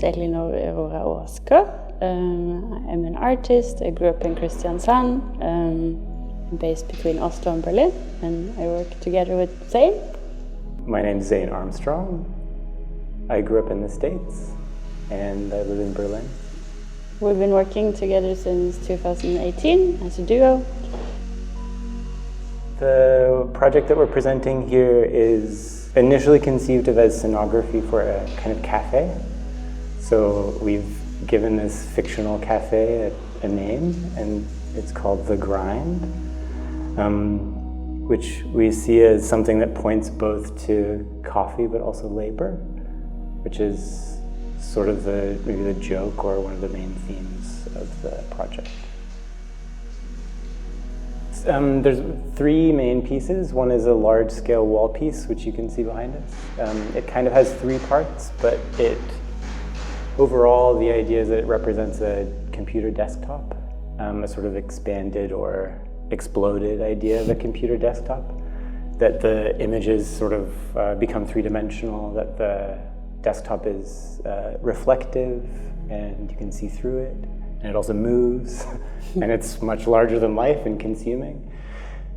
Ellinor Aurora Aasgaard. I'm an artist. I grew up in Kristiansand, based between Oslo and Berlin, and I work together with Zayne. My name is Zayne Armstrong. I grew up in the States, and I live in Berlin. We've been working together since 2018 as a duo. The project that we're presenting here is initially conceived of as scenography for a kind of cafe. So we've given this fictional cafe a name, and it's called The Grind, which we see as something that points both to coffee but also labor, which is sort of maybe the joke or one of the main themes of the project. There's three main pieces. One is a large-scale wall piece, which you can see behind us. It kind of has three parts, but overall the idea is that it represents a computer desktop, a sort of expanded or exploded idea of a computer desktop, that the images sort of become three-dimensional, that the desktop is reflective and you can see through it. And it also moves, and it's much larger than life and consuming.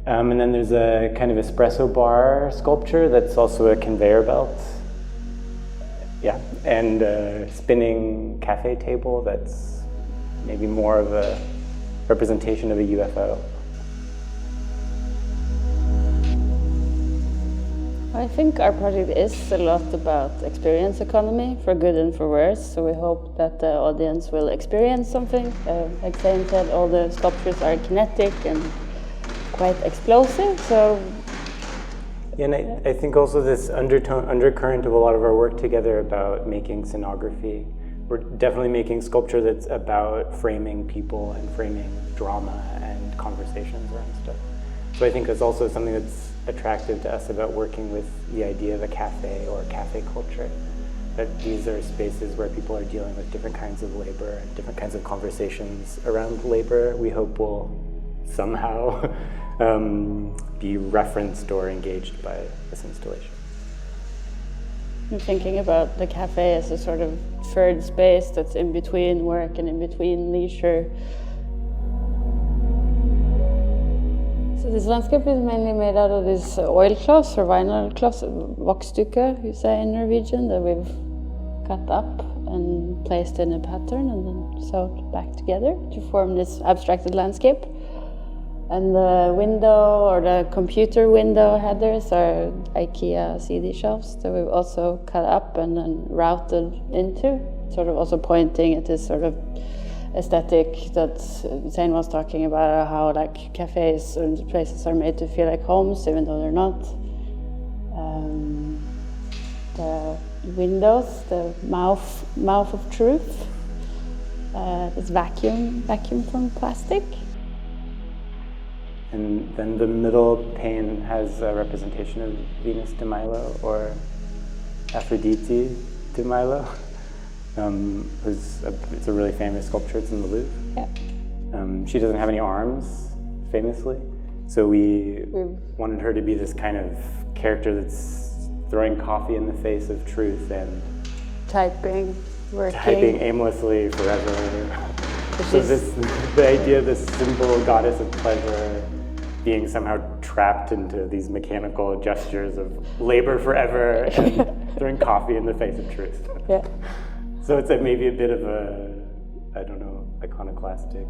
And then there's a kind of espresso bar sculpture that's also a conveyor belt. Yeah, and a spinning cafe table that's maybe more of a representation of a UFO. I think our project is a lot about experience economy, for good and for worse. So we hope that the audience will experience something. Like Zayne said, all the sculptures are kinetic and quite explosive. So, yeah, and I think also this undercurrent of a lot of our work together about making scenography. We're definitely making sculpture that's about framing people and framing drama and conversations around stuff. So I think it's also something that's attractive to us about working with the idea of a cafe or cafe culture, that these are spaces where people are dealing with different kinds of labor and different kinds of conversations around labor we hope will somehow be referenced or engaged by this installation. I'm thinking about the cafe as a sort of third space that's in between work and in between leisure. So this landscape is mainly made out of this oilcloth or vinyl cloth, voksdukke, you say in Norwegian, that we've cut up and placed in a pattern and then sewed back together to form this abstracted landscape. And the window or the computer window headers are IKEA CD shelves that we've also cut up and then routed into, sort of also pointing at this sort of aesthetic that Zayne was talking about, how like cafes and places are made to feel like homes even though they're not. The windows, the mouth of truth, this vacuum from plastic. And then the middle pane has a representation of Venus de Milo, or Aphrodite de Milo. It's a really famous sculpture. It's in the Louvre. Yeah. She doesn't have any arms, famously, so we wanted her to be this kind of character that's throwing coffee in the face of truth and working aimlessly forever. So the idea of this simple goddess of pleasure being somehow trapped into these mechanical gestures of labor forever and throwing coffee in the face of truth. Yeah. So it's maybe a bit of a, I don't know, iconoclastic